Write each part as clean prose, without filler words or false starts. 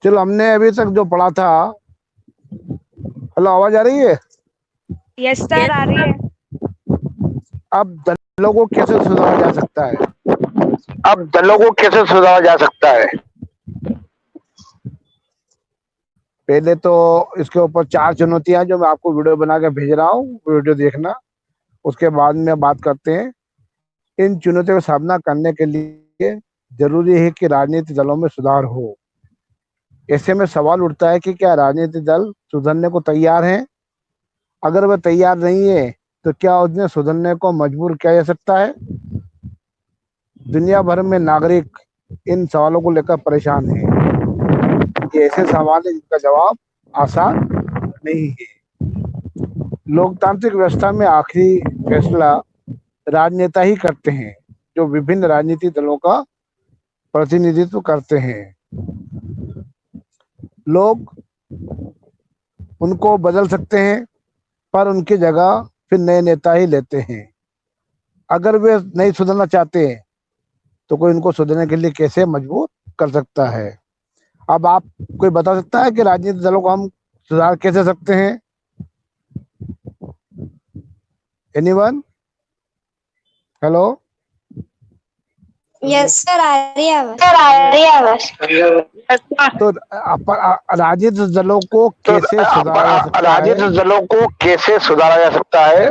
चलो, हमने अभी तक जो पढ़ा था। हेलो, आवाज आ रही है? यस सर, आ रही है। अब दलों को कैसे सुधारा जा सकता है? अब दलों को कैसे सुधारा जा सकता है? पहले तो इसके ऊपर 4 चुनौतियां जो मैं आपको वीडियो बना के भेज रहा हूँ, वीडियो देखना। उसके बाद में बात करते हैं। इन चुनौतियों का सामना करने के लिए जरूरी है कि राजनीतिक दलों में सुधार हो। ऐसे में सवाल उठता है कि क्या राजनीतिक दल सुधरने को तैयार हैं? अगर वह तैयार नहीं है तो क्या उन्हें सुधरने को मजबूर किया जा सकता है? दुनिया भर में नागरिक इन सवालों को लेकर परेशान हैं। ये ऐसे सवाल है जिनका जवाब आसान नहीं है। लोकतांत्रिक व्यवस्था में आखिरी फैसला राजनेता ही करते हैं, जो विभिन्न राजनीतिक दलों का प्रतिनिधित्व करते हैं। लोग उनको बदल सकते हैं, पर उनकी जगह फिर नए नेता ही लेते हैं। अगर वे नहीं सुधरना चाहते तो कोई उनको सुधरने के लिए कैसे मजबूर कर सकता है? अब आप कोई बता सकता है कि राजनीतिक दलों को हम सुधार कैसे सकते हैं? एनीवन? हेलो? यस सर, आ रही है आवाज। तो राजनीतिक दलों को कैसे सुधारा जा सकता है? राजनीतिक दलों को कैसे सुधारा जा सकता है?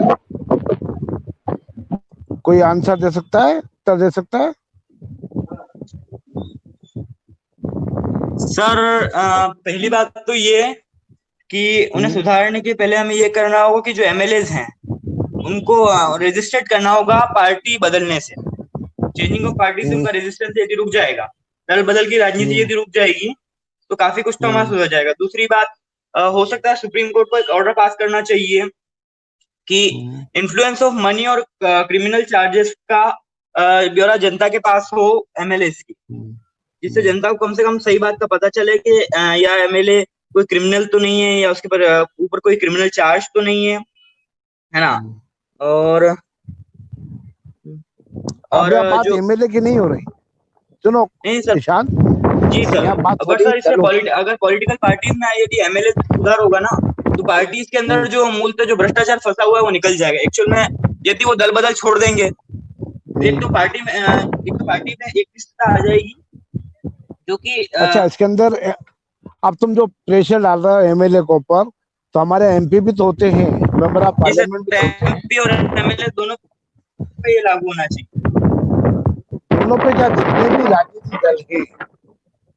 कोई आंसर दे सकता है, उत्तर दे सकता है? सर, पहली बात तो ये है कि उन्हें सुधारने के पहले हमें ये करना होगा कि जो एमएलएज हैं उनको रजिस्टर्ड करना होगा पार्टी बदलने से। चेंजिंग ऑफ पार्टी से उनका रेजिस्टेंस यदि रुक जाएगा, दल बदल की राजनीति यदि रुक जाएगी, तो काफी कुछ तो हमारा सुधर जाएगा। दूसरी बात, हो सकता है सुप्रीम कोर्ट को एक ऑर्डर पास करना चाहिए कि इन्फ्लुएंस ऑफ मनी और क्रिमिनल चार्जेस का ब्यौरा जनता के पास हो एमएलएस की, जिससे जनता को कम से कम सही बात का पता चले कि या एमएलए कोई क्रिमिनल तो नहीं है, या उसके ऊपर कोई क्रिमिनल चार्ज तो नहीं है ना। और अब यह बात एमएलए की नहीं हो रही। सुनो नहीं सर, ईशान, जी सर, अगर सर इससे अगर पॉलिटिकल पार्टीज में यदि एमएलए सुधार होगा ना, तो पार्टीज के अंदर जो मूलतः जो भ्रष्टाचार फंसा हुआ है वो निकल जाएगा। एक्चुअल में यदि वो दल बदल छोड़ देंगे, एक तो पार्टी में एक रिश्ता आ जाएगी जो कि अच्छा, इसके अंदर अब तुम जो प्रेशर डाल रहे हो एमएलए को ऊपर, तो हमारे एमपी भी तो होते हैं, मेंबर ऑफ पार्लियामेंट भी होते हैं। एमपी और एमएलए दोनों पे ये लागू होना चाहिए। दोनों पे क्या, जितने भी राजनीतिक दल हैं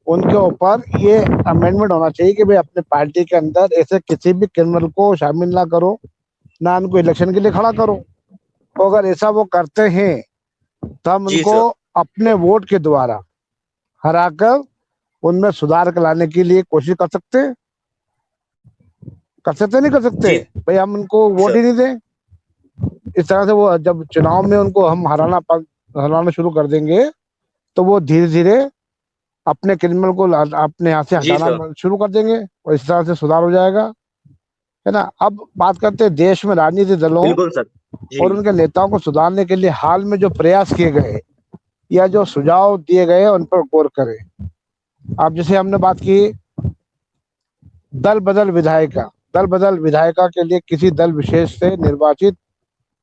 उनके ऊपर ये अमेंडमेंट होना चाहिए कि भाई अपने पार्टी के अंदर ऐसे किसी भी क्रिमिनल को शामिल ना करो, ना उनको इलेक्शन के लिए खड़ा करो। तो अगर ऐसा वो करते हैं तो हम उनको अपने वोट के द्वारा हराकर उनमें सुधार लाने के लिए कोशिश कर सकते हैं। नहीं कर सकते भाई, हम उनको वोट ही नहीं दें। इस तरह से वो जब चुनाव में उनको हम हराना शुरू कर देंगे, तो वो धीरे धीरे अपने क्रिमिनल को अपने यहाँ से हटाना शुरू कर देंगे, और इस तरह से सुधार हो जाएगा, है ना। अब बात करते हैं देश में राजनीतिक दलों और उनके नेताओं को सुधारने के लिए हाल में जो प्रयास किए गए या जो सुझाव दिए गए उन पर गौर करें। अब जैसे हमने बात की दल बदल विधायिका के लिए किसी दल विशेष से निर्वाचित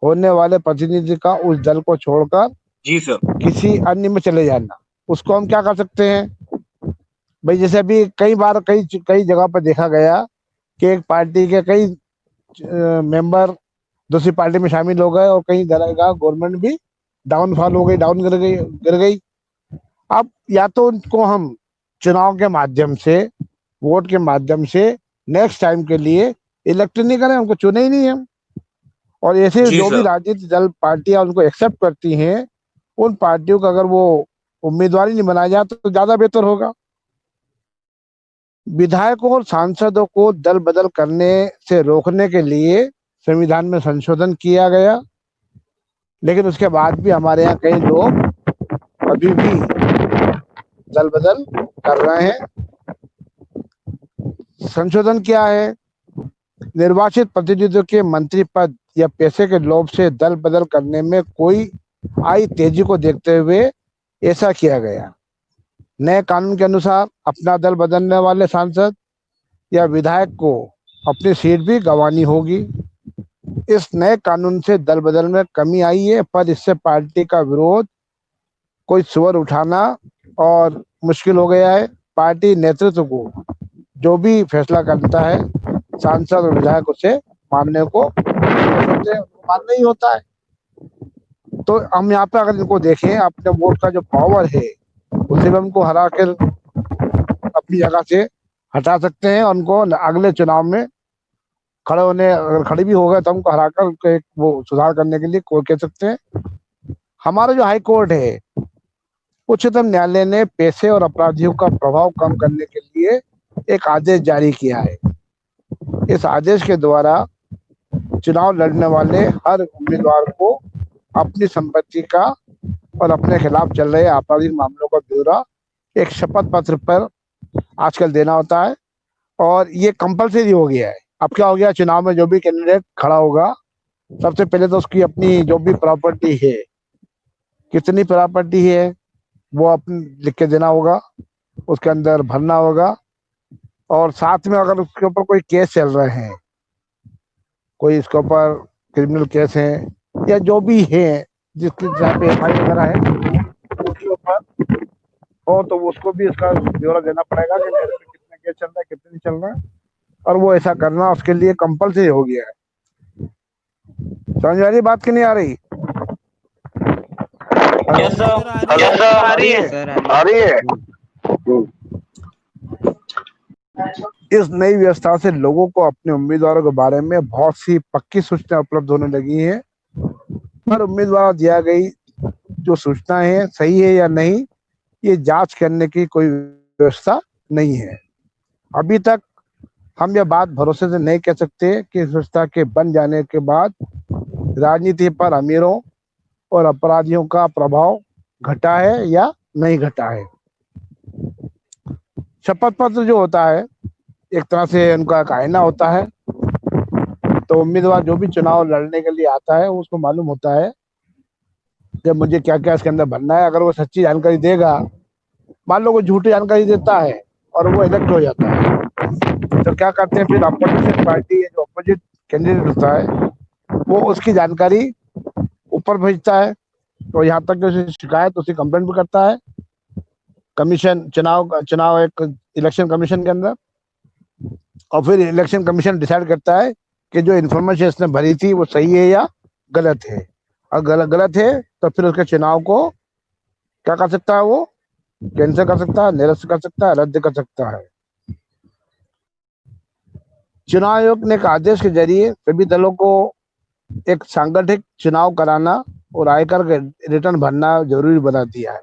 होने वाले प्रतिनिधि का उस दल को छोड़कर किसी अन्य में चले जाना, उसको हम क्या कर सकते हैं भाई? जैसे अभी कई बार कई जगह पर देखा गया कि एक पार्टी के कई मेंबर दूसरी पार्टी में शामिल हो गए और कई जगह गवर्नमेंट भी डाउनफॉल हो गई, गिर गई। अब या तो उनको हम चुनाव के माध्यम से, वोट के माध्यम से नेक्स्ट टाइम के लिए इलेक्ट नहीं करें, उनको चुने ही नहीं हम। और ऐसे जो भी राजनीतिक दल पार्टियां उनको एक्सेप्ट करती हैं, उन पार्टियों का अगर वो उम्मीदवार ही नहीं बनाया जाए तो ज्यादा बेहतर होगा। विधायकों और सांसदों को दल बदल करने से रोकने के लिए संविधान में संशोधन किया गया, लेकिन उसके बाद भी हमारे यहाँ कई लोग अभी भी दल बदल कर रहे हैं। संशोधन क्या है? निर्वाचित प्रतिनिधियों के मंत्री पद या पैसे के लोभ से दल बदल करने में कोई आई तेजी को देखते हुए ऐसा किया गया। नए कानून के अनुसार अपना दल बदलने वाले सांसद या विधायक को अपनी सीट भी गंवानी होगी। इस नए कानून से दल बदल में कमी आई है, पर इससे पार्टी का विरोध कोई स्वर उठाना और मुश्किल हो गया है। पार्टी नेतृत्व को जो भी फैसला करता है सांसद और विधायक उसे मानने को मानना ही होता है। तो हम यहाँ पे अगर इनको देखें, अपने वोट का जो पावर है उसे भी हमको हरा कर अपनी जगह से हटा सकते हैं, और उनको अगले चुनाव में खड़े होने, अगर खड़े भी हो गए तो हमको हराकर उनको एक वो सुधार करने के लिए कोई कह सकते हैं। हमारा जो हाई कोर्ट है, उच्चतम न्यायालय ने पैसे और अपराधियों का प्रभाव कम करने के लिए एक आदेश जारी किया है। इस आदेश के द्वारा चुनाव लड़ने वाले हर उम्मीदवार को अपनी संपत्ति का और अपने खिलाफ चल रहे आपराधिक मामलों का ब्यौरा एक शपथ पत्र पर आजकल देना होता है, और ये कंपलसरी हो गया है। अब क्या हो गया, चुनाव में जो भी कैंडिडेट खड़ा होगा, सबसे पहले तो उसकी अपनी जो भी प्रॉपर्टी है, कितनी प्रॉपर्टी है वो अपनी लिख के देना होगा, उसके अंदर भरना होगा। और साथ में अगर उसके ऊपर कोई केस चल रहे हैं, कोई इसके ऊपर क्रिमिनल केस है या जो भी है, जिसकी जहाँ पे एफआईआर वगैरह है उसके ऊपर, और तो उसको भी इसका ब्यौरा देना पड़ेगा कि मेरे पे कितने केस चल रहा है, कितने नहीं चल रहा है, और वो ऐसा करना उसके लिए कंपलसरी हो गया है। समझ आ रही बात की नहीं आ रही? यस सर, आ रही है, आ रही है। इस नई व्यवस्था से लोगों को अपने उम्मीदवारों के बारे में बहुत सी पक्की सूचनाएं उपलब्ध होने लगी हैं, पर उम्मीदवार दिया गई जो सूचनाएं हैं सही है या नहीं, ये जांच करने की कोई व्यवस्था नहीं है। अभी तक हम यह बात भरोसे से नहीं कह सकते कि इस व्यवस्था के बन जाने के बाद राजनीति पर अमीरों और अपराधियों का प्रभाव घटा है या नहीं घटा है। शपथ पत्र जो होता है एक तरह से उनका एक आईना होता है, तो उम्मीदवार जो भी चुनाव लड़ने के लिए आता है उसको मालूम होता है कि मुझे क्या क्या इसके अंदर भरना है। अगर वो सच्ची जानकारी देगा, मान लो वो झूठी जानकारी देता है और वो इलेक्ट हो जाता है, तो क्या करते हैं फिर अपोजिशन पार्टी, जो अपोजिट कैंडिडेट होता है, वो उसकी जानकारी ऊपर भेजता है, तो यहाँ तक कि उसे शिकायत, उसे कंप्लेंट भी करता है कमीशन, चुनाव एक इलेक्शन कमीशन के अंदर, और फिर इलेक्शन कमीशन डिसाइड करता है कि जो इन्फॉर्मेशन इसने भरी थी वो सही है या गलत है। अगर गलत है तो फिर उसके चुनाव को क्या कर सकता है, वो कैंसिल कर सकता है, निरस्त कर सकता है, रद्द कर सकता है। चुनाव आयोग ने एक आदेश के जरिए सभी दलों को एक सांगठनिक चुनाव कराना और आयकर के रिटर्न भरना जरूरी बना दिया है।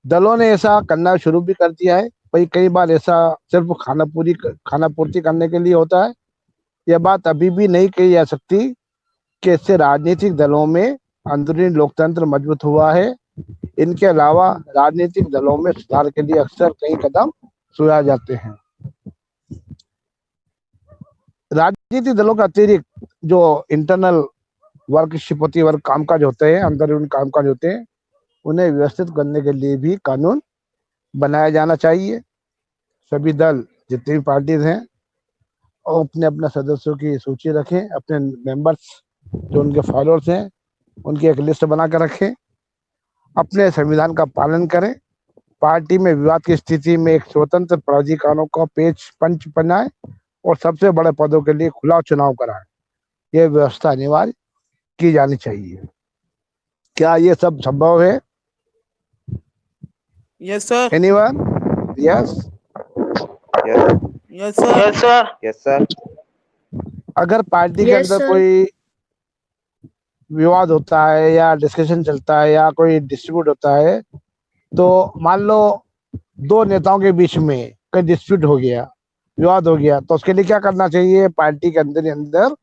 दलों ने ऐसा करना शुरू भी कर दिया है, भाई कई बार ऐसा सिर्फ खाना पूर्ति करने के लिए होता है। यह बात अभी भी नहीं कही जा सकती कि इससे राजनीतिक दलों में अंदरूनी लोकतंत्र मजबूत हुआ है। इनके अलावा राजनीतिक दलों में सुधार के लिए अक्सर कई कदम उठाए जाते हैं। राजनीतिक दलों का अतिरिक्त जो इंटरनल वर्क, शिपति वर्क कामकाज होते हैं, अंदरूनी कामकाज होते हैं, उन्हें व्यवस्थित करने के लिए भी कानून बनाया जाना चाहिए। सभी दल जितनी भी पार्टीज हैं और अपने अपने सदस्यों की सूची रखें, अपने मेंबर्स जो उनके फॉलोअर्स हैं उनकी एक लिस्ट बना कर रखें, अपने संविधान का पालन करें, पार्टी में विवाद की स्थिति में एक स्वतंत्र प्राधिकारों का पंच बनाए और सबसे बड़े पदों के लिए खुला चुनाव कराएं। यह व्यवस्था अनिवार्य की जानी चाहिए। क्या ये सब संभव है? Yes sir, anyone? Yes yes sir, yes sir, yes sir. अगर पार्टी के Yes, अंदर sir. कोई विवाद होता है या डिस्कशन चलता है या कोई डिस्प्यूट होता है, तो मान लो दो नेताओं के बीच में कोई डिस्प्यूट हो गया, विवाद हो गया, तो उसके लिए क्या करना चाहिए? पार्टी के अंदर ही अंदर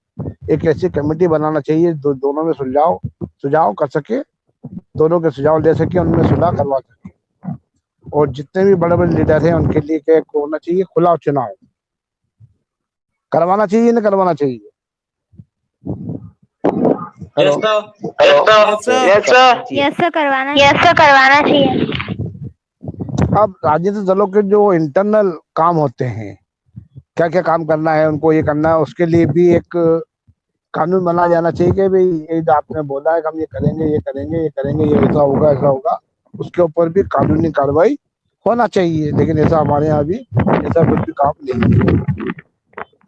एक ऐसी कमेटी बनाना चाहिए दोनों में सुझाव कर सके, दोनों के सुझाव ले सके, उनमें सुलह करवा सके। और जितने भी बड़े बड़े लीडर हैं उनके लिए क्या होना चाहिए? खुला चुनाव करवाना चाहिए, नहीं करवाना चाहिए? Yes yes sir, yes sir, yes sir करवाना चाहिए। अब राजनीतिक दलों के जो इंटरनल काम होते हैं, क्या क्या काम करना है उनको, ये करना है, उसके लिए भी एक कानून बनाया जाना चाहिए कि भाई ये जो आपने बोला है कि हम ये करेंगे, ये करेंगे, ये करेंगे, ये ऐसा होगा, ऐसा होगा, उसके ऊपर भी कानूनी कार्रवाई होना चाहिए। लेकिन ऐसा हमारे यहाँ भी ऐसा कुछ भी काम नहीं है।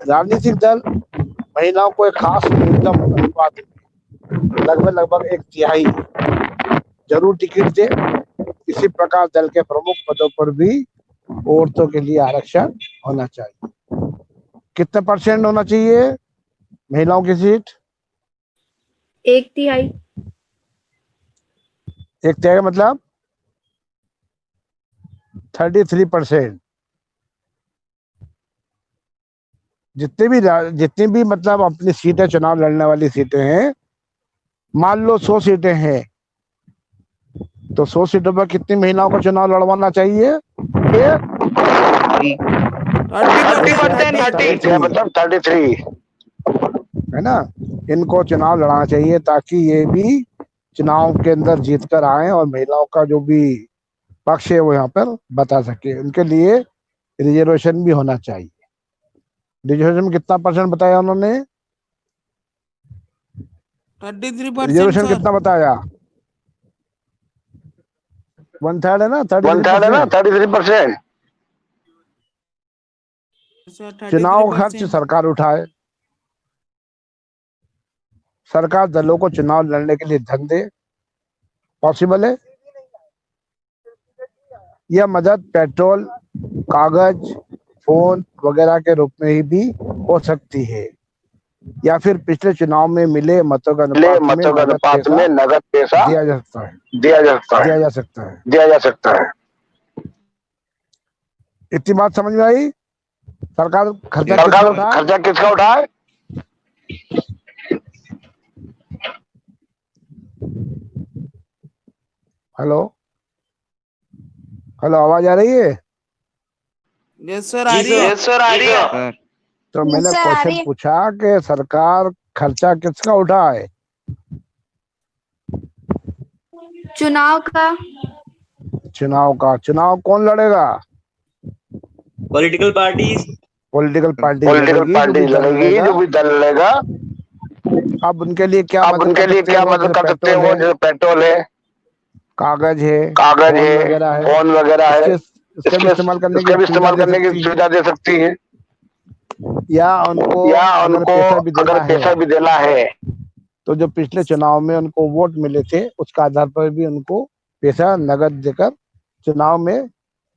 राजनीतिक दल महिलाओं को एक खास न्यूनतम अनुपात लगभग 1/3 जरूर टिकट दे। इसी प्रकार दल के प्रमुख पदों पर भी औरतों के लिए आरक्षण होना चाहिए। कितने % होना चाहिए महिलाओं की सीट? 1/3। 1/3 मतलब 33%। जितनी भी मतलब अपनी सीटें, चुनाव लड़ने वाली सीटें हैं, मान लो 100 सीटें हैं, तो 100 सीटों पर कितनी महिलाओं को चुनाव लड़वाना चाहिए? 33 है ना? इनको चुनाव लड़ाना चाहिए ताकि ये भी चुनाव के अंदर जीत कर आए और महिलाओं का जो भी पक्ष है वो यहाँ पर बता सके। उनके लिए रिजर्वेशन भी होना चाहिए। रिजर्वेशन में कितना % बताया उन्होंने? 33%। रिजर्वेशन कितना बताया? 1/3 है ना? 33%। चुनाव का खर्च सरकार उठाए। सरकार दलों को चुनाव लड़ने के लिए धन दे। पॉसिबल है? यह मदद पेट्रोल, कागज, फोन वगैरह के रूप में ही भी हो सकती है, या फिर पिछले चुनाव में मिले मतों का अनुपात में नगद पैसा दिया जा सकता है। दिया जा सकता है। इतनी बात समझ में आई? सरकार खर्चा किसका उठाए? हेलो हेलो, आवाज आ रही है? यस सर, आ रही है। तो मैंने सर, आ रही क्वेश्चन है। पूछा कि सरकार खर्चा किसका उठाए? चुनाव का। चुनाव कौन लड़ेगा? Political parties. पॉलिटिकल पार्टी लड़ेगी, जो भी दल लड़ेगा। अब उनके लिए क्या मदद कर सकते हैं? वो जैसे पेट्रोल है, कागज है, फोन वगैरह है, इसके भी इस्तेमाल करने की सुविधा दे सकती है। या उनको अगर पैसा भी देना है तो जो पिछले चुनाव में उनको वोट मिले थे उसका आधार पर भी उनको पैसा नगद देकर चुनाव में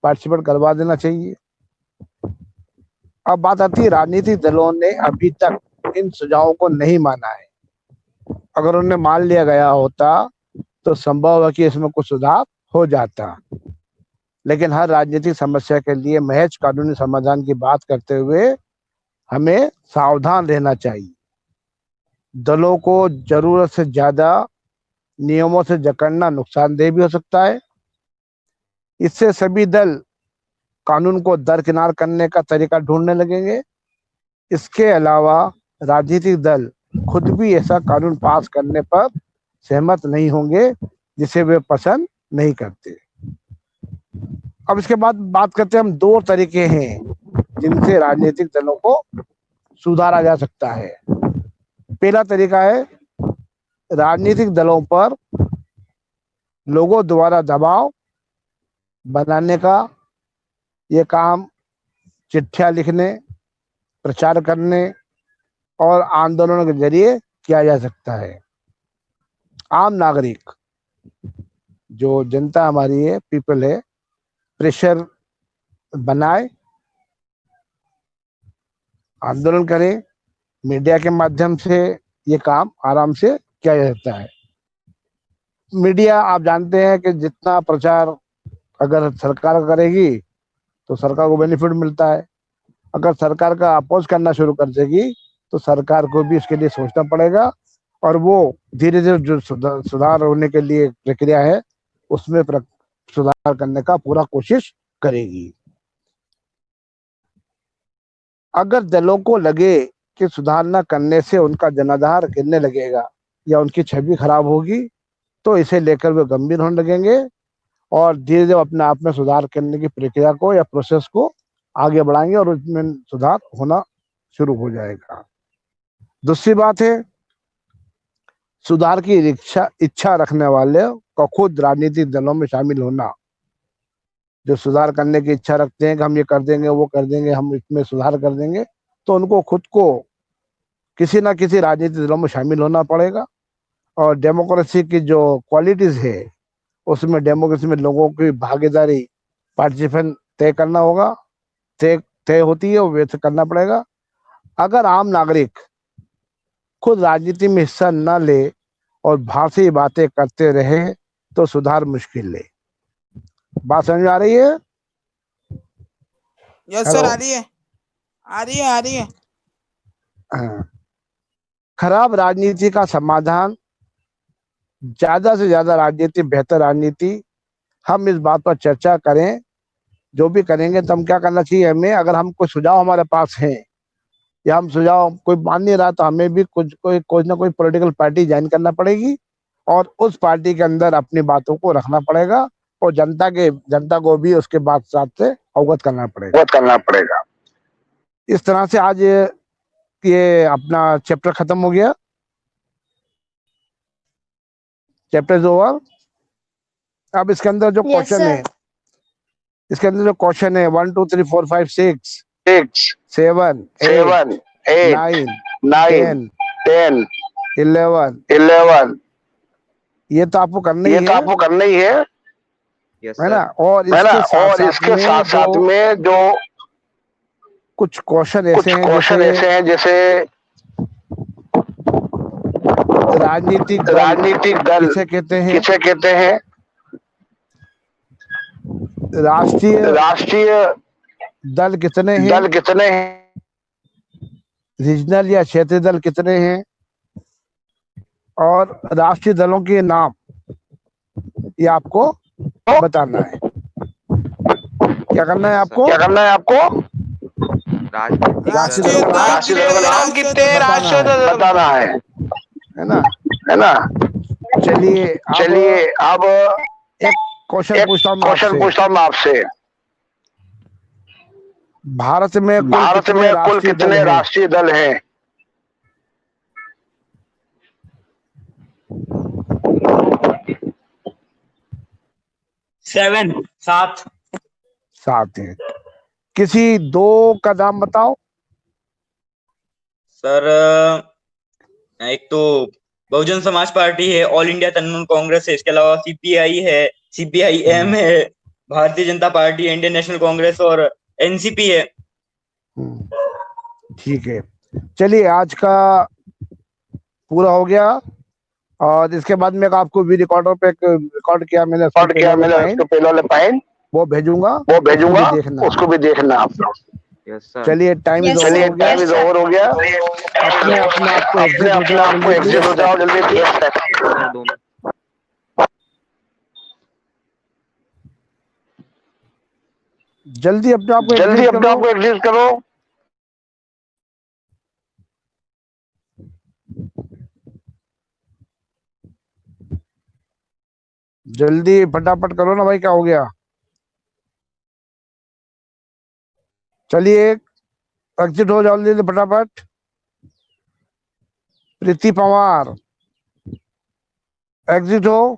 पार्टिसिपेट करवा देना चाहिए। अब बात आती है, राजनीतिक दलों ने अभी तक इन सुझावों को नहीं माना है। अगर उन्हें मान लिया गया होता तो संभव है कि इसमें कुछ सुधार हो जाता। लेकिन हर राजनीतिक समस्या के लिए महज कानूनी समाधान की बात करते हुए हमें सावधान रहना चाहिए। दलों को जरूरत से ज्यादा नियमों से जकड़ना नुकसानदेह भी हो सकता है। इससे सभी दल कानून को दरकिनार करने का तरीका ढूंढने लगेंगे। इसके अलावा राजनीतिक दल खुद भी ऐसा कानून पास करने पर सहमत नहीं होंगे जिसे वे पसंद नहीं करते। अब इसके बाद बात करते हैं हम 2 तरीके हैं जिनसे राजनीतिक दलों को सुधारा जा सकता है। पहला तरीका है राजनीतिक दलों पर लोगों द्वारा दबाव बनाने का। ये काम चिट्ठियां लिखने, प्रचार करने और आंदोलनों के जरिए किया जा सकता है। आम नागरिक, जो जनता हमारी है, पीपल है, प्रेशर बनाए, आंदोलन करें। मीडिया के माध्यम से ये काम आराम से किया जा सकता है। मीडिया, आप जानते हैं कि जितना प्रचार अगर सरकार करेगी तो सरकार को बेनिफिट मिलता है। अगर सरकार का अपोज करना शुरू कर देगी तो सरकार को भी इसके लिए सोचना पड़ेगा और वो धीरे धीरे जो सुधार होने के लिए प्रक्रिया है उसमें सुधार करने का पूरा कोशिश करेगी। अगर दलों को लगे कि सुधार न करने से उनका जनाधार गिरने लगेगा या उनकी छवि खराब होगी तो इसे लेकर वे गंभीर होने लगेंगे और धीरे धीरे अपने आप में सुधार करने की प्रक्रिया को या प्रोसेस को आगे बढ़ाएंगे और उसमें सुधार होना शुरू हो जाएगा। दूसरी बात है, सुधार की इच्छा रखने वाले को खुद राजनीतिक दलों में शामिल होना। जो सुधार करने की इच्छा रखते हैं कि हम ये कर देंगे, वो कर देंगे, हम इसमें सुधार कर देंगे, तो उनको खुद को किसी ना किसी राजनीतिक दलों में शामिल होना पड़ेगा। और डेमोक्रेसी की जो क्वालिटीज है उसमें डेमोक्रेसी में लोगों की भागीदारी, पार्टिसिपेशन तय करना होगा, तय तय होती है, वो वैसे करना पड़ेगा। अगर आम नागरिक खुद राजनीति में हिस्सा न ले और बाहर से ही बातें करते रहे तो सुधार मुश्किल है। बात समझ में आ रही है? यस सर, आ रही है, आ रही है, आ रही है। हाँ। खराब राजनीति का समाधान ज्यादा से ज्यादा राजनीति, बेहतर राजनीति। हम इस बात पर चर्चा करें, जो भी करेंगे तो हम क्या करना चाहिए, हमें अगर हम कोई सुझाव हमारे पास है या हम सुझाव कोई मान नहीं रहा तो हमें भी कुछ ना कोई पॉलिटिकल पार्टी ज्वाइन करना पड़ेगी और उस पार्टी के अंदर अपनी बातों को रखना पड़ेगा और जनता को भी उसके बात साथ से अवगत करना पड़ेगा। इस तरह से आज ये अपना चैप्टर खत्म हो गया, चैप्टर इज ओवर। अब इसके अंदर जो क्वेश्चन है, इसके अंदर जो क्वेश्चन है 1 2 3 4 5 6 7 8 9 10 11 ये तो आपको करना ही है, है ना। और इसके साथ साथ में जो कुछ क्वेश्चन ऐसे हैं जैसे राजनीतिक दल किसे कहते हैं, राष्ट्रीय दल कितने हैं, रीजनल या क्षेत्रीय दल कितने हैं, और राष्ट्रीय दलों के नाम ये आपको बताना है। क्या करना है आपको? राष्ट्रीय नाम कितने बताना है ना। चलिए अब एक क्वेश्चन पूछता हूँ मैं आपसे। भारत में कुल कितने राष्ट्रीय दल हैं? 7 है। किसी दो का नाम बताओ। सर, एक तो बहुजन समाज पार्टी है, ऑल इंडिया तृणमूल कांग्रेस है, इसके अलावा सीपीआई है, सीपीआईएम है, Bharatiya Janata party, Indian national Congress और एनसीपी है। ठीक है, चलिए आज का पूरा हो गया और इसके बाद में आपको भी रिकॉर्डर पे रिकॉर्ड किया मैंने उसको पहले वाले फाइल वो भेजूंगा, उसको भी देखना आप लोग। चलिए टाइम इज ओवर हो गया। अपने आप को एग्जिट हो जाओ जल्दी। जल्दी अपने आप को एग्जिट करो। जल्दी फटाफट करो ना भाई, क्या हो गया? चलिए एग्जिट हो जाओ जल्दी फटाफट। प्रीति पवार एग्जिट हो।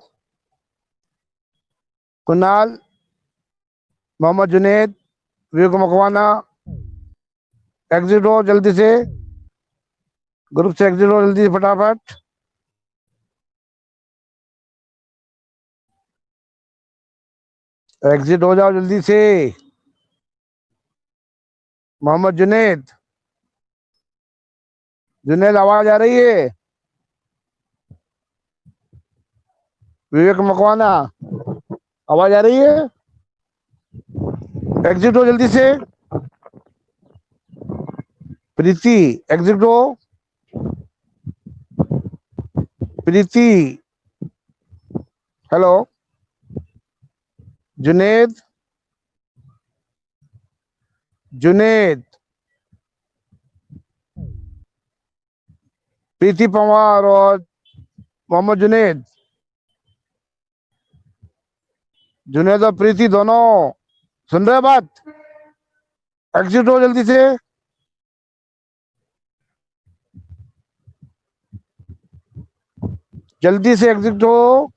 कुणाल, मोहम्मद जुनेद, विवेक मकवाना एग्जिट हो जल्दी से, ग्रुप से एग्जिट हो जल्दी फटाफट। एग्जिट हो जाओ जल्दी से। मोहम्मद जुनेद, आवाज आ रही है? विवेक मकवाना आवाज आ रही है? एग्जिट हो जल्दी से। प्रीति एग्जिट हो। प्रीति, हेलो। जुनेद, प्रीति पवार और मोहम्मद जुनेद, जुनेद और प्रीति दोनों सुन रहे बात? एग्जिट हो जल्दी से। जल्दी से एग्जिट हो।